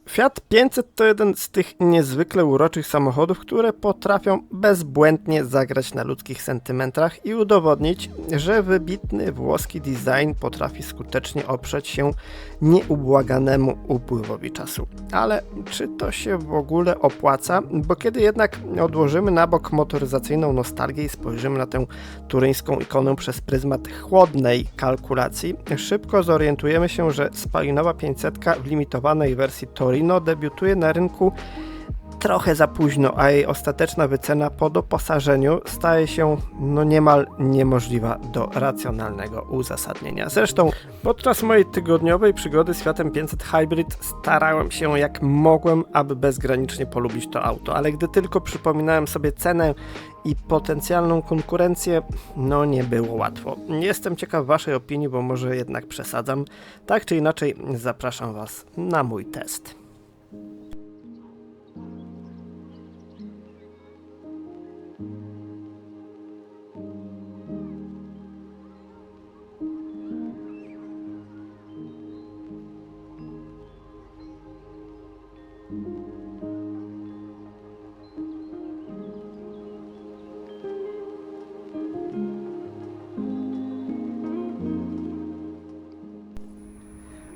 Fiat 500 to jeden z tych niezwykle uroczych samochodów, które potrafią bezbłędnie zagrać na ludzkich sentymentach i udowodnić, że wybitny włoski design potrafi skutecznie oprzeć się nieubłaganemu upływowi czasu. Ale czy to się w ogóle opłaca? Bo kiedy jednak odłożymy na bok motoryzacyjną nostalgię i spojrzymy na tę turyńską ikonę przez pryzmat chłodnej kalkulacji, szybko zorientujemy się, że spalinowa 500 w limitowanej wersji Torino debiutuje na rynku trochę za późno, a jej ostateczna wycena po doposażeniu staje się niemal niemożliwa do racjonalnego uzasadnienia. Zresztą podczas mojej tygodniowej przygody z Fiatem 500 Hybrid starałem się jak mogłem, aby bezgranicznie polubić to auto, ale gdy tylko przypominałem sobie cenę i potencjalną konkurencję, nie było łatwo. Jestem ciekaw waszej opinii, bo może jednak przesadzam. Tak czy inaczej zapraszam was na mój test.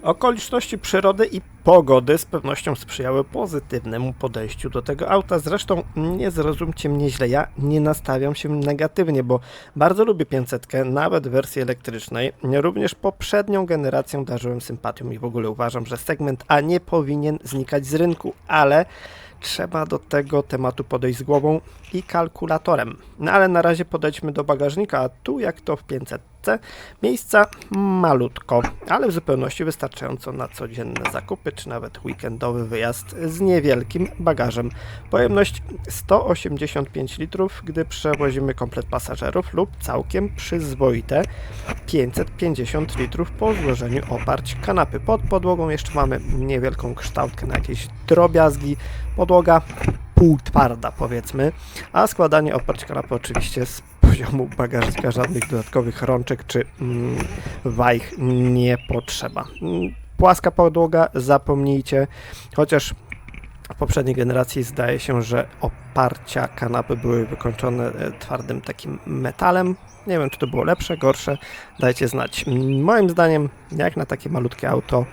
Okoliczności przyrody i pogody z pewnością sprzyjały pozytywnemu podejściu do tego auta. Zresztą nie zrozumcie mnie źle, ja nie nastawiam się negatywnie, bo bardzo lubię 500, nawet w wersji elektrycznej. Również poprzednią generacją darzyłem sympatią i w ogóle uważam, że segment A nie powinien znikać z rynku, ale trzeba do tego tematu podejść z głową i kalkulatorem. Ale na razie podejdźmy do bagażnika, a tu jak to w 500 miejsca malutko, ale w zupełności wystarczająco na codzienne zakupy, czy nawet weekendowy wyjazd z niewielkim bagażem. Pojemność 185 litrów, gdy przewozimy komplet pasażerów lub całkiem przyzwoite 550 litrów po złożeniu oparć kanapy. Pod podłogą jeszcze mamy niewielką kształtkę na jakieś drobiazgi. Podłoga półtwarda powiedzmy, a składanie oparć kanapy oczywiście z poziomu bagażnika, żadnych dodatkowych rączek czy wajch nie potrzeba. Płaska podłoga zapomnijcie, chociaż w poprzedniej generacji zdaje się, że oparcia kanapy były wykończone twardym takim metalem. Nie wiem, czy to było lepsze, gorsze, dajcie znać. Moim zdaniem, jak na takie malutkie auto,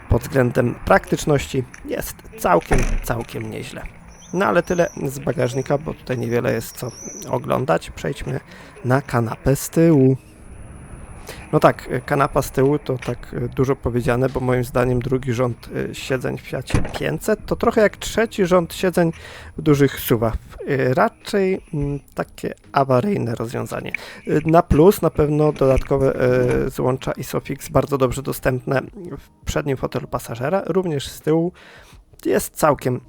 pod względem praktyczności jest całkiem nieźle. Ale tyle z bagażnika, bo tutaj niewiele jest co oglądać. Przejdźmy na kanapę z tyłu. Tak, kanapa z tyłu to tak dużo powiedziane, bo moim zdaniem drugi rząd siedzeń w Fiacie 500 to trochę jak trzeci rząd siedzeń w dużych SUV-ach. Raczej takie awaryjne rozwiązanie. Na plus na pewno dodatkowe złącza ISOFIX bardzo dobrze dostępne w przednim fotelu pasażera, również z tyłu jest całkiem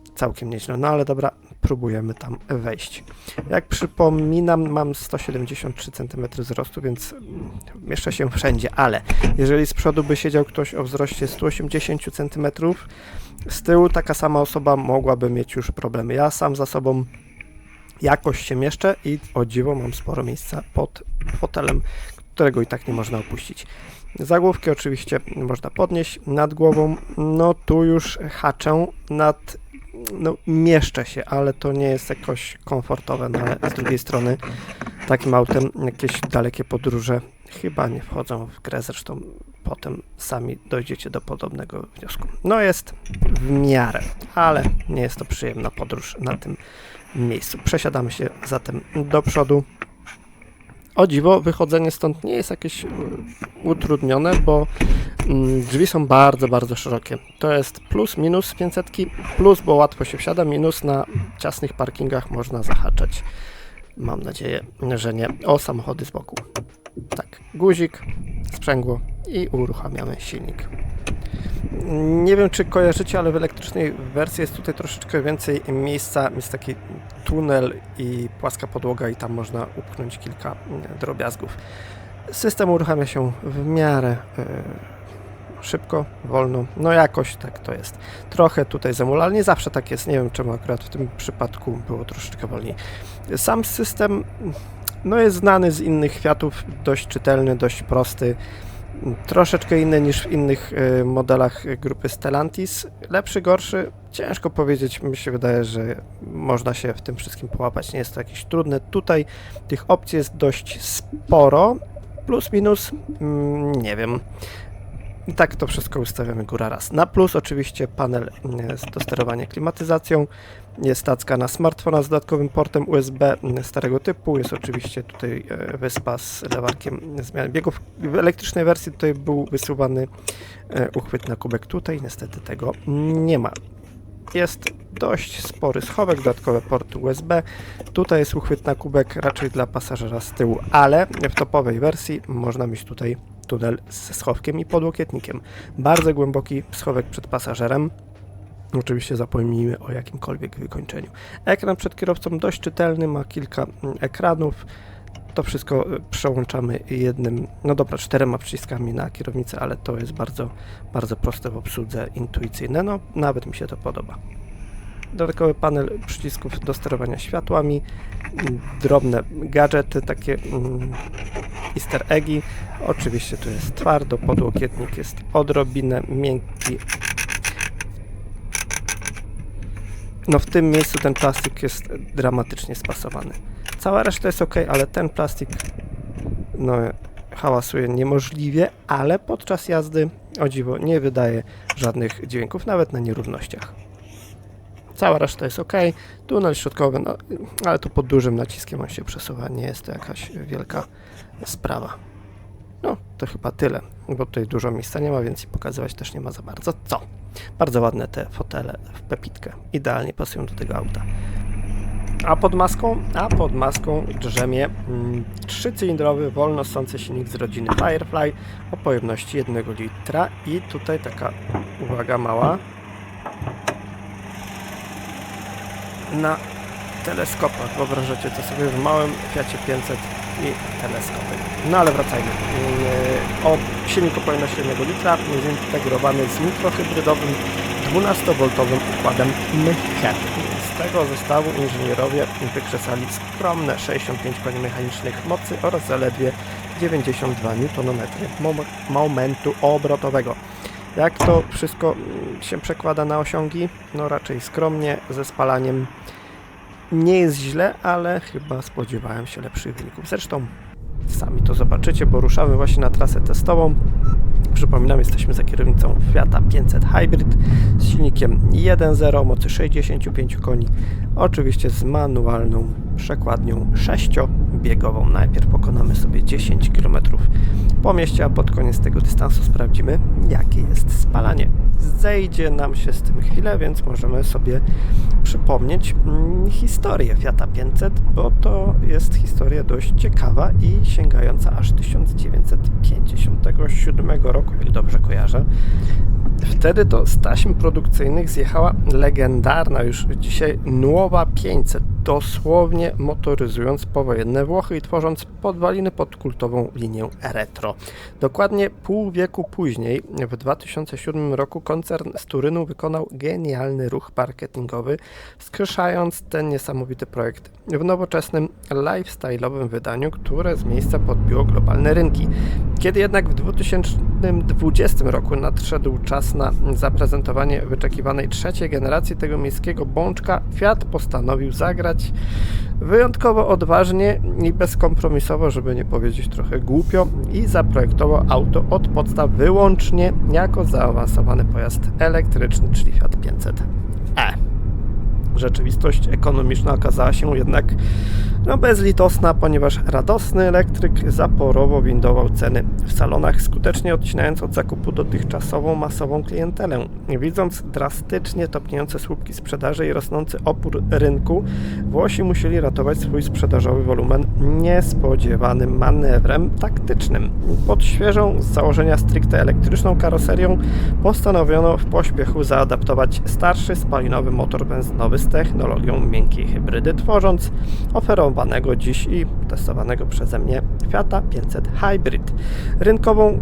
nieźle. Ale dobra, próbujemy tam wejść. Jak przypominam, mam 173 cm wzrostu, więc mieszczę się wszędzie, ale jeżeli z przodu by siedział ktoś o wzroście 180 cm, z tyłu taka sama osoba mogłaby mieć już problemy. Ja sam za sobą jakoś się mieszczę i o dziwo mam sporo miejsca pod fotelem, którego i tak nie można opuścić. Zagłówki oczywiście można podnieść nad głową, tu już haczę mieszczę się, ale to nie jest jakoś komfortowe, ale z drugiej strony takim autem jakieś dalekie podróże chyba nie wchodzą w grę, zresztą potem sami dojdziecie do podobnego wniosku. Jest w miarę, ale nie jest to przyjemna podróż na tym miejscu. Przesiadamy się zatem do przodu. O dziwo, wychodzenie stąd nie jest jakieś utrudnione, bo drzwi są bardzo szerokie. To jest plus, minus 500, plus, bo łatwo się wsiada, minus na ciasnych parkingach można zahaczać. Mam nadzieję, że nie. O samochody z boku. Tak, guzik, sprzęgło i uruchamiamy silnik. Nie wiem, czy kojarzycie, ale w elektrycznej wersji jest tutaj troszeczkę więcej miejsca. Jest taki tunel i płaska podłoga i tam można upchnąć kilka drobiazgów. System uruchamia się w miarę szybko, wolno. Jakoś tak to jest. Trochę tutaj zamula, ale nie zawsze tak jest. Nie wiem, czemu akurat w tym przypadku było troszeczkę wolniej. Sam system jest znany z innych Fiatów, dość czytelny, dość prosty. Troszeczkę inny niż w innych modelach grupy Stellantis. Lepszy, gorszy, ciężko powiedzieć. Mi się wydaje, że można się w tym wszystkim połapać. Nie jest to jakieś trudne. Tutaj tych opcji jest dość sporo. Plus, minus, nie wiem. I tak to wszystko ustawiamy góra raz. Na plus oczywiście panel do sterowania klimatyzacją. Jest tacka na smartfona z dodatkowym portem USB starego typu. Jest oczywiście tutaj wyspa z lewarkiem zmiany biegów. W elektrycznej wersji tutaj był wysuwany uchwyt na kubek. Tutaj niestety tego nie ma. Jest dość spory schowek, dodatkowe porty USB. Tutaj jest uchwyt na kubek raczej dla pasażera z tyłu, ale w topowej wersji można mieć tutaj tunel ze schowkiem i podłokietnikiem. Bardzo głęboki schowek przed pasażerem. Oczywiście zapomnijmy o jakimkolwiek wykończeniu. Ekran przed kierowcą dość czytelny, ma kilka ekranów. To wszystko przełączamy jednym, no dobra, 4 przyciskami na kierownicę, ale to jest bardzo, bardzo proste w obsłudze, intuicyjne. No, nawet mi się to podoba. Dodatkowy panel przycisków do sterowania światłami, drobne gadżety, takie easter eggi. Oczywiście tu jest twardo, podłokietnik jest odrobinę miękki. No w tym miejscu ten plastik jest dramatycznie spasowany. Cała reszta jest ok, ale ten plastik no, hałasuje niemożliwie, ale podczas jazdy, o dziwo, nie wydaje żadnych dźwięków, nawet na nierównościach. Cała reszta jest ok, tunel środkowy, no, ale tu pod dużym naciskiem on się przesuwa, nie jest to jakaś wielka sprawa. No, to chyba tyle, bo tutaj dużo miejsca nie ma, więc i pokazywać też nie ma za bardzo co. Bardzo ładne te fotele w pepitkę, idealnie pasują do tego auta. A pod maską drzemie 3-cylindrowy, wolno ssący silnik z rodziny Firefly o pojemności 1 litra i tutaj taka uwaga mała na teleskopach. Wyobrażacie to sobie w małym Fiacie 500 i teleskopy. No ale wracajmy. Silnik o pojemności 1 litra zintegrowany z mikrohybrydowym 12V układem MHEV. Z tego zestawu inżynierowie wykrzesali skromne 65 koni mechanicznych mocy oraz zaledwie 92 Nm momentu obrotowego. Jak to wszystko się przekłada na osiągi? No raczej skromnie, ze spalaniem nie jest źle, ale chyba spodziewałem się lepszych wyników. Zresztą sami to zobaczycie, bo ruszamy właśnie na trasę testową. Przypominam, jesteśmy za kierownicą Fiata 500 Hybrid z silnikiem 1.0 mocy 65 koni, oczywiście z manualną przekładnią 6-biegową. Najpierw pokonamy sobie 10 km po mieście, a pod koniec tego dystansu sprawdzimy, jakie jest spalanie. Zejdzie nam się z tym chwilę, więc możemy sobie przypomnieć historię Fiata 500, bo to jest historia dość ciekawa i sięgająca aż 1957 roku, jak dobrze kojarzę. Wtedy to z taśm produkcyjnych zjechała legendarna już dzisiaj Nuowa 500, dosłownie motoryzując powojenne Włochy i tworząc podwaliny pod kultową linię retro. Dokładnie pół wieku później, w 2007 roku, koncern z Turynu wykonał genialny ruch marketingowy, skrzeszając ten niesamowity projekt w nowoczesnym, lifestyle'owym wydaniu, które z miejsca podbiło globalne rynki. Kiedy jednak w 2020 roku nadszedł czas na zaprezentowanie wyczekiwanej trzeciej generacji tego miejskiego bączka, Fiat postanowił zagrać wyjątkowo odważnie i bezkompromisowo, żeby nie powiedzieć trochę głupio, i zaprojektował auto od podstaw wyłącznie jako zaawansowany pojazd elektryczny, czyli Fiat 500e. Rzeczywistość ekonomiczna okazała się jednak bezlitosna, ponieważ radosny elektryk zaporowo windował ceny w salonach, skutecznie odcinając od zakupu dotychczasową masową klientelę. Widząc drastycznie topniejące słupki sprzedaży i rosnący opór rynku, Włosi musieli ratować swój sprzedażowy wolumen niespodziewanym manewrem taktycznym. Pod świeżą, z założenia stricte elektryczną karoserią postanowiono w pośpiechu zaadaptować starszy spalinowy motor benzynowy z technologią miękkiej hybrydy, tworząc oferowanego dziś i testowanego przeze mnie Fiata 500 Hybrid. Rynkową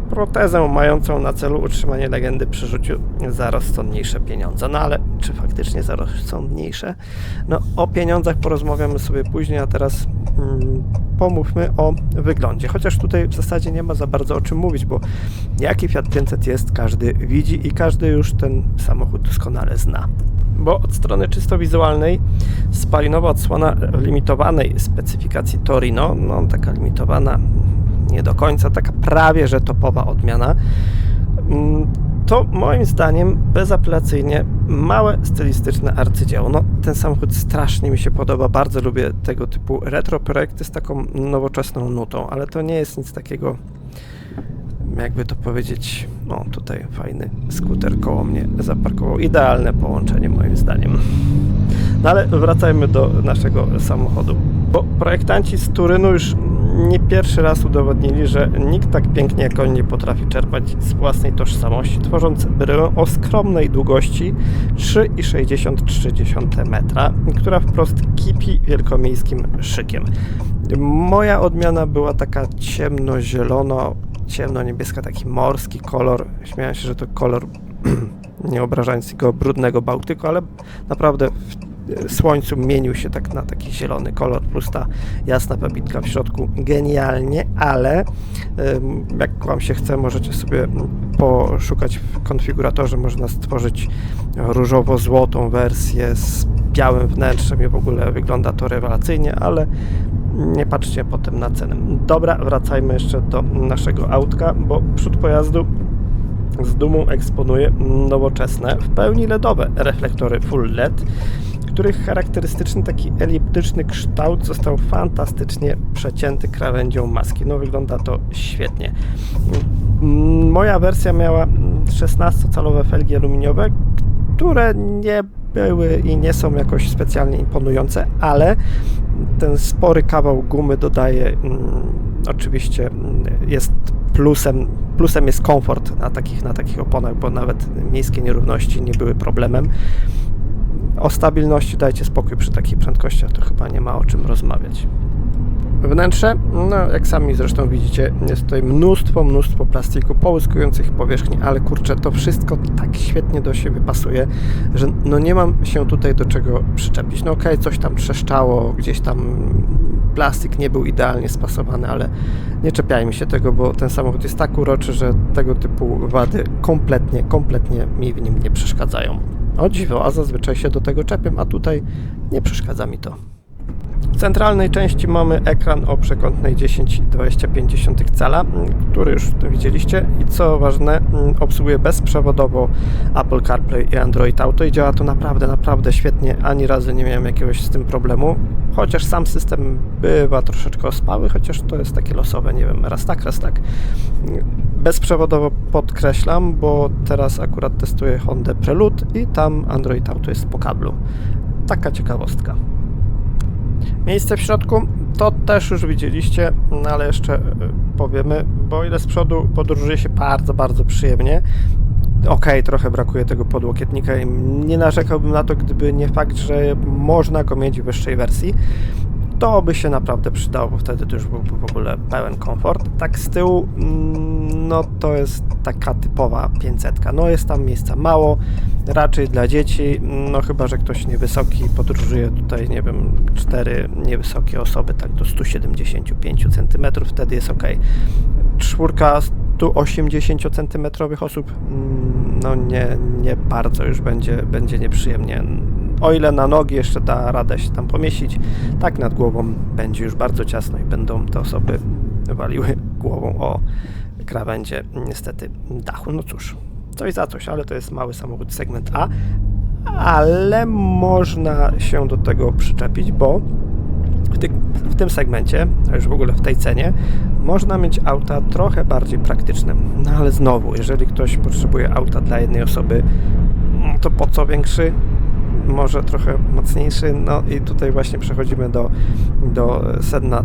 protezę mającą na celu utrzymanie legendy przy życiu za rozsądniejsze pieniądze. No ale czy faktycznie za rozsądniejsze? No o pieniądzach porozmawiamy sobie później, a teraz pomówmy o wyglądzie. Chociaż tutaj w zasadzie nie ma za bardzo o czym mówić, bo jaki Fiat 500 jest, każdy widzi i każdy już ten samochód doskonale zna. Bo od strony czysto wizualnej spalinowa odsłona limitowanej specyfikacji Torino, no taka limitowana nie do końca, taka prawie że topowa odmiana, to moim zdaniem bezapelacyjnie małe stylistyczne arcydzieło. No ten samochód strasznie mi się podoba, bardzo lubię tego typu retro projekty z taką nowoczesną nutą, ale to nie jest nic takiego, jakby to powiedzieć, no tutaj fajny skuter koło mnie zaparkował, idealne połączenie moim zdaniem. No ale wracajmy do naszego samochodu, bo projektanci z Turynu już nie pierwszy raz udowodnili, że nikt tak pięknie jak oni nie potrafi czerpać z własnej tożsamości, tworząc bryłę o skromnej długości 3,63 metra, która wprost kipi wielkomiejskim szykiem. Moja odmiana była taka ciemnozielono, ciemno-niebieska, taki morski kolor. Śmiałem się, że to kolor, nie obrażając tego brudnego Bałtyku, ale naprawdę w słońcu mienił się tak na taki zielony kolor, plus ta jasna pebitka w środku. Genialnie, ale jak wam się chce, możecie sobie poszukać w konfiguratorze, można stworzyć różowo-złotą wersję z białym wnętrzem i w ogóle wygląda to rewelacyjnie, ale nie patrzcie potem na cenę. Dobra, wracajmy jeszcze do naszego autka, bo przód pojazdu z dumą eksponuje nowoczesne, w pełni LEDowe reflektory Full LED, których charakterystyczny taki eliptyczny kształt został fantastycznie przecięty krawędzią maski. No wygląda to świetnie. Moja wersja miała 16-calowe felgi aluminiowe, które nie były i nie są jakoś specjalnie imponujące, ale ten spory kawał gumy dodaje, oczywiście jest plusem jest komfort na takich oponach, bo nawet miejskie nierówności nie były problemem. O stabilności dajcie spokój, przy takiej prędkości to chyba nie ma o czym rozmawiać. Wnętrze, no jak sami zresztą widzicie, jest tutaj mnóstwo plastiku, połyskujących powierzchni, ale kurczę, to wszystko tak świetnie do siebie pasuje, że no nie mam się tutaj do czego przyczepić. No okej, coś tam trzeszczało, gdzieś tam plastik nie był idealnie spasowany, ale nie czepiajmy się tego, bo ten samochód jest tak uroczy, że tego typu wady kompletnie mi w nim nie przeszkadzają. O dziwo, a zazwyczaj się do tego czepiam, a tutaj nie przeszkadza mi to. W centralnej części mamy ekran o przekątnej 10,25 cala, który już widzieliście i co ważne, obsługuje bezprzewodowo Apple CarPlay i Android Auto i działa to naprawdę świetnie, ani razu nie miałem jakiegoś z tym problemu, chociaż sam system bywa troszeczkę ospały, chociaż to jest takie losowe, nie wiem, raz tak. Bezprzewodowo podkreślam, bo teraz akurat testuję Hondę Prelude i tam Android Auto jest po kablu. Taka ciekawostka. Miejsce w środku to też już widzieliście, no ale jeszcze powiemy, bo o ile z przodu podróżuje się bardzo przyjemnie. Okej, trochę brakuje tego podłokietnika i nie narzekałbym na to, gdyby nie fakt, że można go mieć w wyższej wersji. To by się naprawdę przydało, bo wtedy to już byłby w ogóle pełen komfort. Tak z tyłu, no to jest taka typowa 500. No jest tam miejsca mało, raczej dla dzieci, no chyba, że ktoś niewysoki podróżuje tutaj, nie wiem, 4 niewysokie osoby, tak do 175 cm, wtedy jest ok. 4 180 cm osób, no nie bardzo już będzie nieprzyjemnie. O ile na nogi jeszcze da radę się tam pomieścić, tak nad głową będzie już bardzo ciasno i będą te osoby waliły głową o krawędzie niestety dachu. No cóż, coś za coś, ale to jest mały samochód segment A, ale można się do tego przyczepić, bo w tym segmencie, a już w ogóle w tej cenie, można mieć auta trochę bardziej praktyczne. No ale znowu, jeżeli ktoś potrzebuje auta dla jednej osoby, to po co większy? Może trochę mocniejszy, no i tutaj właśnie przechodzimy do sedna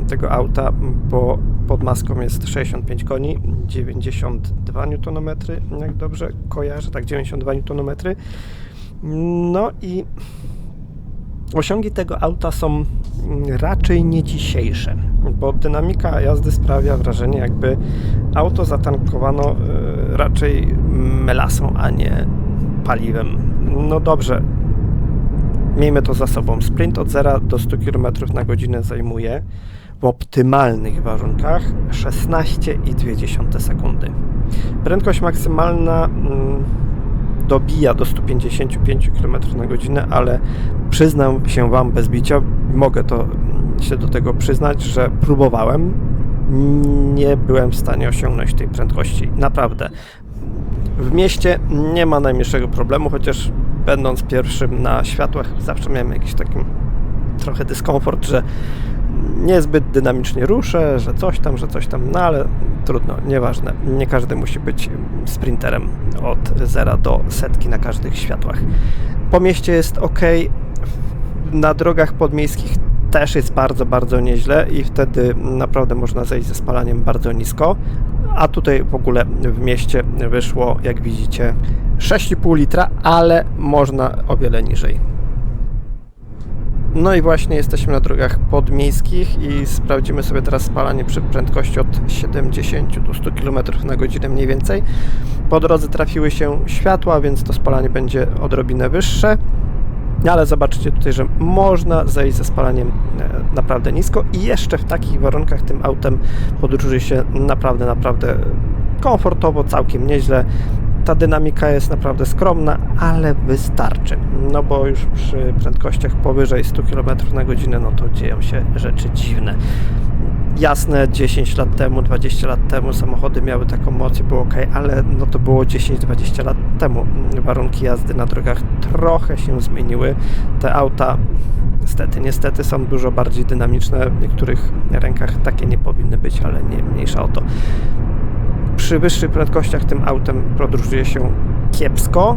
tego auta, bo pod maską jest 65 koni, 92 Nm, jak dobrze kojarzę, tak 92 Nm. No i Osiągi tego auta są raczej nie dzisiejsze, bo dynamika jazdy sprawia wrażenie, jakby auto zatankowano raczej melasą, a nie paliwem. No dobrze, miejmy to za sobą. Sprint od 0 do 100 km na godzinę zajmuje w optymalnych warunkach 16,2 sekundy. Prędkość maksymalna dobija do 155 km na godzinę, ale przyznam się Wam bez bicia, mogę się do tego przyznać, że próbowałem, nie byłem w stanie osiągnąć tej prędkości. Naprawdę. W mieście nie ma najmniejszego problemu, chociaż będąc pierwszym na światłach zawsze miałem jakiś taki trochę dyskomfort, że niezbyt dynamicznie ruszę, że coś tam, no ale trudno, nieważne. Nie każdy musi być sprinterem od 0 do 100 na każdych światłach. Po mieście jest ok, na drogach podmiejskich też jest bardzo, bardzo nieźle i wtedy naprawdę można zejść ze spalaniem bardzo nisko, a tutaj w ogóle w mieście wyszło, jak widzicie, 6,5 litra, ale można o wiele niżej. No i właśnie jesteśmy na drogach podmiejskich i sprawdzimy sobie teraz spalanie przy prędkości od 70 do 100 km na godzinę mniej więcej. Po drodze trafiły się światła, więc to spalanie będzie odrobinę wyższe. Ale zobaczycie tutaj, że można zejść ze spalaniem naprawdę nisko i jeszcze w takich warunkach tym autem podróżuje się naprawdę komfortowo, całkiem nieźle. Ta dynamika jest naprawdę skromna, ale wystarczy. No bo już przy prędkościach powyżej 100 km na godzinę, no to dzieją się rzeczy dziwne. Jasne, 10 lat temu, 20 lat temu samochody miały taką moc i było ok, ale no to było 10-20 lat temu. Warunki jazdy na drogach trochę się zmieniły. Te auta niestety są dużo bardziej dynamiczne. W niektórych rękach takie nie powinny być, ale nie mniejsza o to. Przy wyższych prędkościach tym autem podróżuje się kiepsko,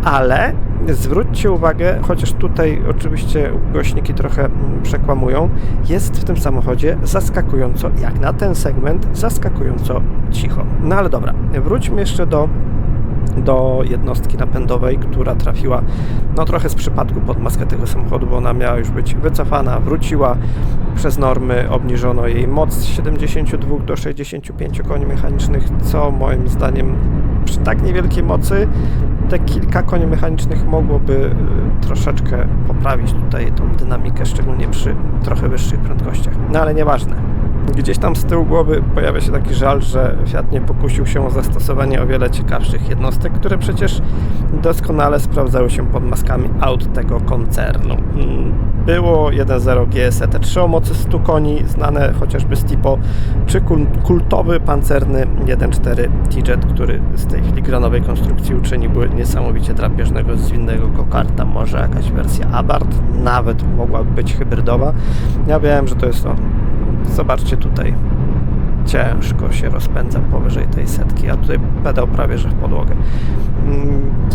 ale zwróćcie uwagę, chociaż tutaj oczywiście głośniki trochę przekłamują, jest w tym samochodzie zaskakująco, jak na ten segment, zaskakująco cicho. No ale dobra, wróćmy jeszcze do jednostki napędowej, która trafiła no trochę z przypadku pod maskę tego samochodu, bo ona miała już być wycofana, wróciła przez normy, obniżono jej moc z 72 do 65 koni mechanicznych, co moim zdaniem przy tak niewielkiej mocy te kilka koni mechanicznych mogłoby troszeczkę poprawić tutaj tą dynamikę, szczególnie przy trochę wyższych prędkościach. No ale nieważne. Gdzieś tam z tyłu głowy pojawia się taki żal, że Fiat nie pokusił się o zastosowanie o wiele ciekawszych jednostek, które przecież doskonale sprawdzały się pod maskami aut tego koncernu. Było 1.0 GSE T3 o mocy 100 koni, znane chociażby z Tipo, czy kultowy pancerny 1.4 T-Jet, który z tej filigranowej konstrukcji uczyniłby niesamowicie drapieżnego, zwinnego go-karta. Może jakaś wersja Abarth, nawet mogłaby być hybrydowa. Ja wiem, że to jest to. Zobaczcie tutaj, ciężko się rozpędza powyżej tej 100, a tutaj pedał prawie że w podłogę.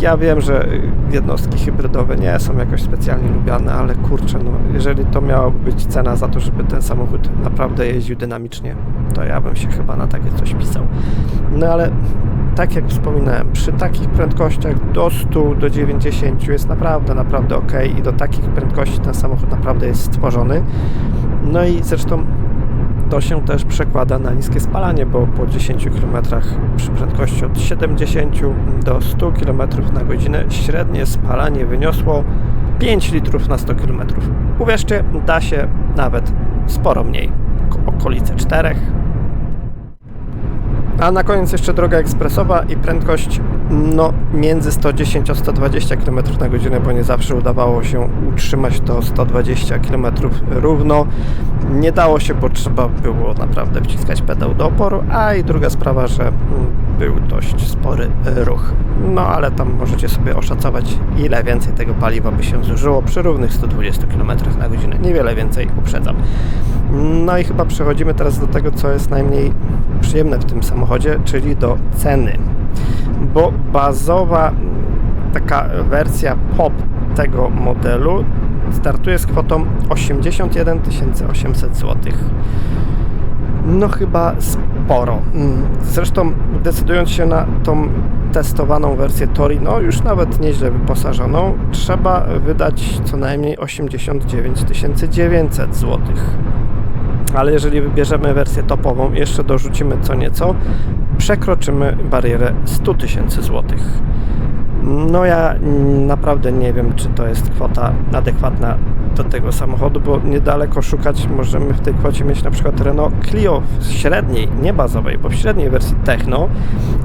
Ja wiem, że jednostki hybrydowe nie są jakoś specjalnie lubiane, ale kurczę, no, jeżeli to miałaby być cena za to, żeby ten samochód naprawdę jeździł dynamicznie, to ja bym się chyba na takie coś pisał. No ale tak jak wspominałem, przy takich prędkościach do 100, do 90 jest naprawdę ok i do takich prędkości ten samochód naprawdę jest stworzony. No i zresztą to się też przekłada na niskie spalanie, bo po 10 km przy prędkości od 70 do 100 km na godzinę średnie spalanie wyniosło 5 litrów na 100 km. Uwierzcie, da się nawet sporo mniej, okolice 4. A na koniec jeszcze droga ekspresowa i prędkość między 110 a 120 km na godzinę, bo nie zawsze udawało się utrzymać to 120 km równo. Nie dało się, bo trzeba było naprawdę wciskać pedał do oporu, a i druga sprawa, że był dość spory ruch. No ale tam możecie sobie oszacować, ile więcej tego paliwa by się zużyło przy równych 120 km na godzinę. Niewiele więcej, uprzedzam. No i chyba przechodzimy teraz do tego, co jest najmniej przyjemne w tym samochodzie, czyli do ceny. Bo bazowa taka wersja POP tego modelu startuje z kwotą 81 800 zł. No chyba sporo. Zresztą decydując się na tą testowaną wersję Torino, już nawet nieźle wyposażoną, trzeba wydać co najmniej 89 900 zł. Ale jeżeli wybierzemy wersję topową i jeszcze dorzucimy co nieco, przekroczymy barierę 100 000 złotych. No ja naprawdę nie wiem, czy to jest kwota adekwatna do tego samochodu, bo niedaleko szukać możemy w tej kwocie mieć na przykład Renault Clio w średniej, nie bazowej, bo w średniej wersji Techno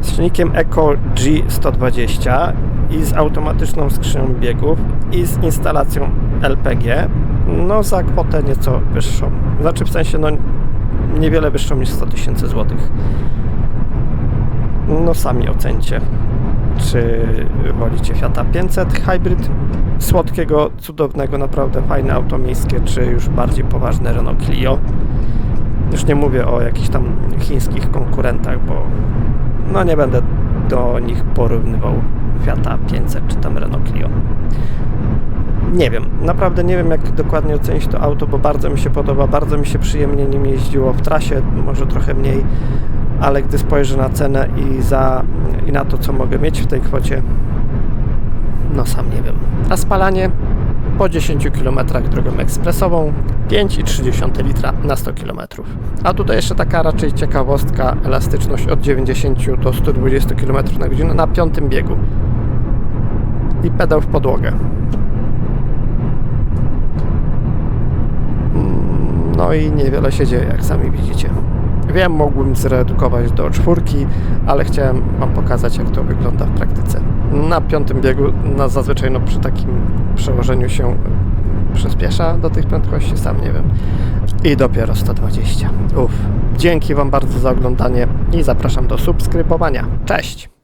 z silnikiem Eco G120 i z automatyczną skrzynią biegów i z instalacją LPG, no za kwotę nieco wyższą. Znaczy w sensie, no niewiele wyższą niż 100 000 złotych. No sami ocencie, czy wolicie Fiata 500 Hybrid, słodkiego, cudownego, naprawdę fajne auto miejskie, czy już bardziej poważne Renault Clio. Już nie mówię o jakichś tam chińskich konkurentach, bo no nie będę do nich porównywał Fiata 500 czy tam Renault Clio. Nie wiem, naprawdę nie wiem, jak dokładnie ocenić to auto, bo bardzo mi się podoba, bardzo mi się przyjemnie nim jeździło w trasie, może trochę mniej, ale gdy spojrzę na cenę i na to, co mogę mieć w tej kwocie, no sam nie wiem. A spalanie po 10 km drogą ekspresową 5,3 litra na 100 km. A tutaj jeszcze taka raczej ciekawostka, elastyczność od 90 do 120 km na godzinę na 5. biegu i pedał w podłogę. No i niewiele się dzieje, jak sami widzicie. Wiem, mógłbym zredukować do 4, ale chciałem Wam pokazać, jak to wygląda w praktyce. Na 5. biegu zazwyczaj przy takim przełożeniu się przyspiesza do tych prędkości, sam nie wiem. I dopiero 120. Dzięki Wam bardzo za oglądanie i zapraszam do subskrybowania. Cześć!